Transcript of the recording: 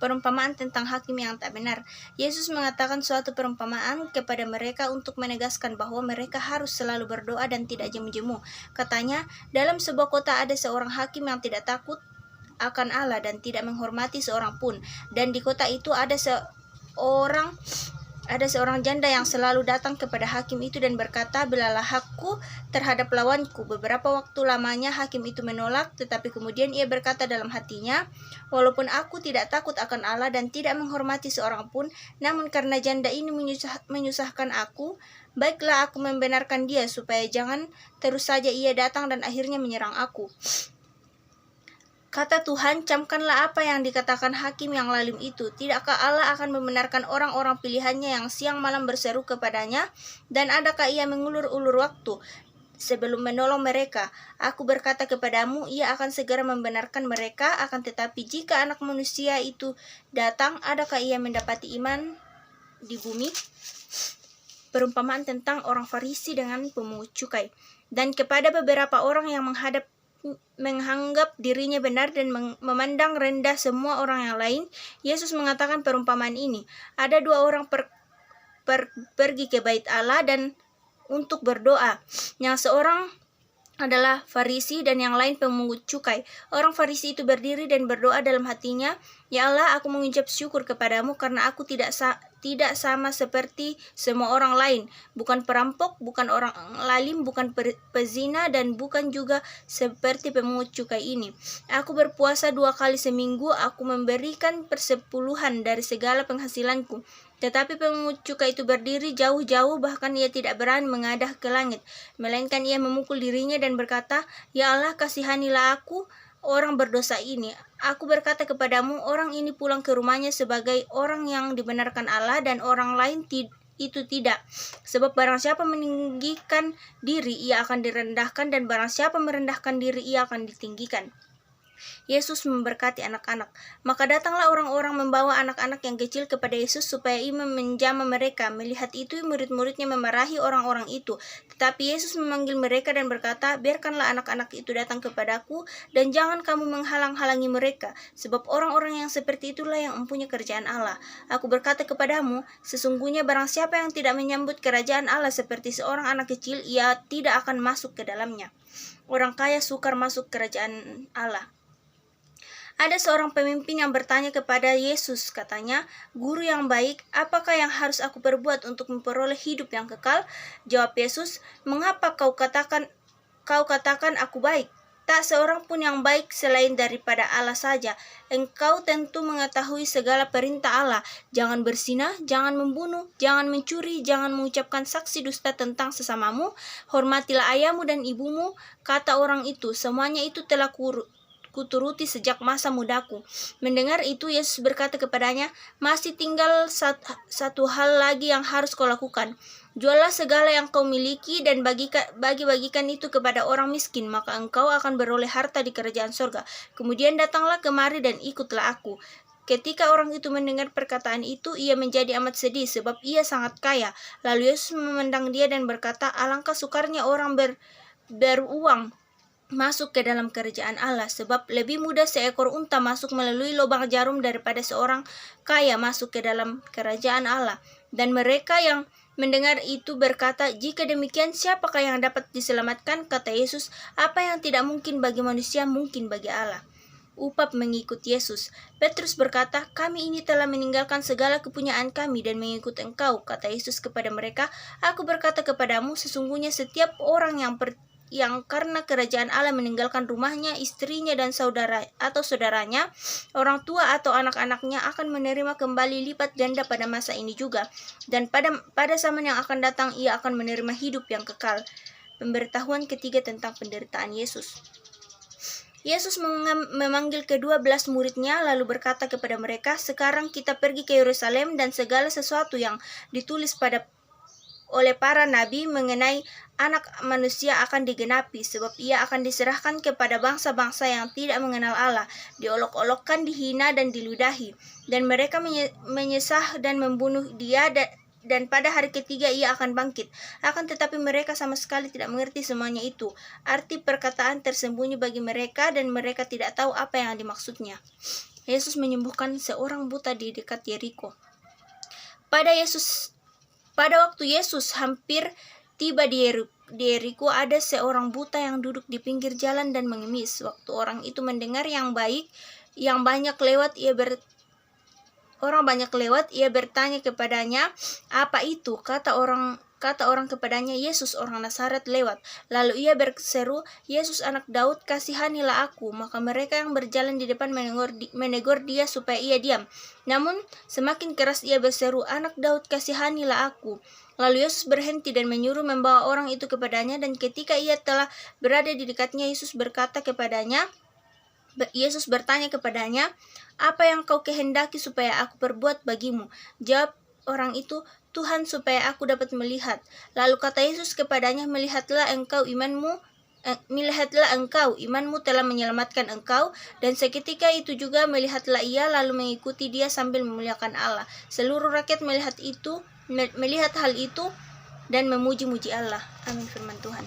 Perumpamaan tentang hakim yang tak benar. Yesus mengatakan suatu perumpamaan kepada mereka untuk menegaskan bahwa mereka harus selalu berdoa dan tidak jemu-jemu. Katanya, dalam sebuah kota ada seorang hakim yang tidak takut akan Allah dan tidak menghormati seorang pun. Dan di kota itu ada seorang janda yang selalu datang kepada hakim itu dan berkata, "Belalah hakku terhadap lawanku." Beberapa waktu lamanya hakim itu menolak, tetapi kemudian ia berkata dalam hatinya, "Walaupun aku tidak takut akan Allah dan tidak menghormati seorang pun, namun karena janda ini menyusahkan aku, baiklah aku membenarkan dia supaya jangan terus saja ia datang dan akhirnya menyerang aku." Kata Tuhan, camkanlah apa yang dikatakan hakim yang lalim itu. Tidakkah Allah akan membenarkan orang-orang pilihannya yang siang malam berseru kepadanya? Dan adakah ia mengulur-ulur waktu sebelum menolong mereka? Aku berkata kepadamu, ia akan segera membenarkan mereka. Akan tetapi jika anak manusia itu datang, adakah ia mendapati iman di bumi? Perumpamaan tentang orang Farisi dengan pemungut cukai. Dan kepada beberapa orang yang menganggap dirinya benar dan memandang rendah semua orang yang lain, Yesus mengatakan perumpamaan ini. Ada dua orang pergi ke bait Allah dan untuk berdoa. Yang seorang adalah Farisi dan yang lain pemungut cukai. Orang Farisi itu berdiri dan berdoa dalam hatinya, "Ya Allah, aku mengucap syukur kepadamu karena aku tidak sama seperti semua orang lain, bukan perampok, bukan orang lalim, bukan pezina, dan bukan juga seperti pemungut cukai ini. Aku berpuasa 2 kali seminggu, aku memberikan persepuluhan dari segala penghasilanku." Tetapi pemungut cukai itu berdiri jauh-jauh, bahkan ia tidak berani mengadah ke langit, melainkan ia memukul dirinya dan berkata, "Ya Allah, kasihanilah aku, orang berdosa ini." Aku berkata kepadamu, orang ini pulang ke rumahnya sebagai orang yang dibenarkan Allah dan orang lain itu tidak. Sebab barang siapa meninggikan diri, ia akan direndahkan, dan barang siapa merendahkan diri, ia akan ditinggikan. Yesus memberkati anak-anak. Maka datanglah orang-orang membawa anak-anak yang kecil kepada Yesus supaya ia menjamah mereka. Melihat itu, murid-muridnya memarahi orang-orang itu. Tetapi Yesus memanggil mereka dan berkata, "Biarkanlah anak-anak itu datang kepadaku, dan jangan kamu menghalang-halangi mereka, sebab orang-orang yang seperti itulah yang mempunyai kerajaan Allah. Aku berkata kepadamu, sesungguhnya barang siapa yang tidak menyambut kerajaan Allah seperti seorang anak kecil, ia tidak akan masuk ke dalamnya." Orang kaya sukar masuk kerajaan Allah. Ada seorang pemimpin yang bertanya kepada Yesus, katanya, "Guru yang baik, apakah yang harus aku perbuat untuk memperoleh hidup yang kekal?" Jawab Yesus, "Mengapa kau katakan aku baik? Tak seorang pun yang baik selain daripada Allah saja. Engkau tentu mengetahui segala perintah Allah. Jangan berzinah, jangan membunuh, jangan mencuri, jangan mengucapkan saksi dusta tentang sesamamu, hormatilah ayahmu dan ibumu." Kata orang itu, "Semuanya itu telah kuturuti sejak masa mudaku." Mendengar itu, Yesus berkata kepadanya, "Masih tinggal satu hal lagi yang harus kau lakukan. Juallah segala yang kau miliki dan bagi-bagikan itu kepada orang miskin, maka engkau akan beroleh harta di kerajaan sorga. Kemudian datanglah kemari dan ikutlah aku." Ketika orang itu mendengar perkataan itu, ia menjadi amat sedih sebab ia sangat kaya. Lalu Yesus memandang dia dan berkata, "Alangkah sukarnya orang beruang masuk ke dalam kerajaan Allah, sebab lebih mudah seekor unta masuk melalui lubang jarum daripada seorang kaya masuk ke dalam kerajaan Allah." Dan mereka yang mendengar itu berkata, "Jika demikian, siapakah yang dapat diselamatkan?" Kata Yesus, "Apa yang tidak mungkin bagi manusia, mungkin bagi Allah." Upah mengikut Yesus. Petrus berkata, "Kami ini telah meninggalkan segala kepunyaan kami dan mengikut Engkau." Kata Yesus kepada mereka, "Aku berkata kepadamu, sesungguhnya setiap orang yang karena kerajaan Allah meninggalkan rumahnya, istrinya, dan saudaranya, orang tua atau anak-anaknya akan menerima kembali lipat ganda pada masa ini juga. Dan pada zaman yang akan datang, ia akan menerima hidup yang kekal." Pemberitahuan ketiga tentang penderitaan Yesus. Yesus memanggil ke-12 muridnya lalu berkata kepada mereka, "Sekarang kita pergi ke Yerusalem dan segala sesuatu yang ditulis oleh para nabi mengenai Anak Manusia akan digenapi, sebab ia akan diserahkan kepada bangsa-bangsa yang tidak mengenal Allah, diolok-olokkan, dihina, dan diludahi, dan mereka menyesah dan membunuh dia, dan pada hari ketiga ia akan bangkit." Akan tetapi mereka sama sekali tidak mengerti semuanya itu. Arti perkataan tersembunyi bagi mereka dan mereka tidak tahu apa yang dimaksudnya. Yesus menyembuhkan seorang buta di dekat Yeriko. Pada waktu Yesus hampir tiba di Yeriko, ada seorang buta yang duduk di pinggir jalan dan mengemis. Waktu orang itu mendengar orang banyak lewat, ia bertanya kepadanya, "Apa itu?" Kata orang kepadanya, "Yesus orang Nazaret lewat." Lalu ia berseru, "Yesus anak Daud, kasihanilah aku." Maka mereka yang berjalan di depan menegur dia supaya ia diam. Namun semakin keras ia berseru, "Anak Daud, kasihanilah aku." Lalu Yesus berhenti dan menyuruh membawa orang itu kepadanya, dan ketika ia telah berada di dekatnya, Yesus bertanya kepadanya, "Apa yang kau kehendaki supaya aku perbuat bagimu?" Jawab orang itu, "Tuhan, supaya aku dapat melihat." Lalu kata Yesus kepadanya, Melihatlah engkau, imanmu telah menyelamatkan engkau." Dan seketika itu juga melihatlah ia, lalu mengikuti dia sambil memuliakan Allah. Seluruh rakyat melihat hal itu dan memuji-muji Allah. Amin, firman Tuhan.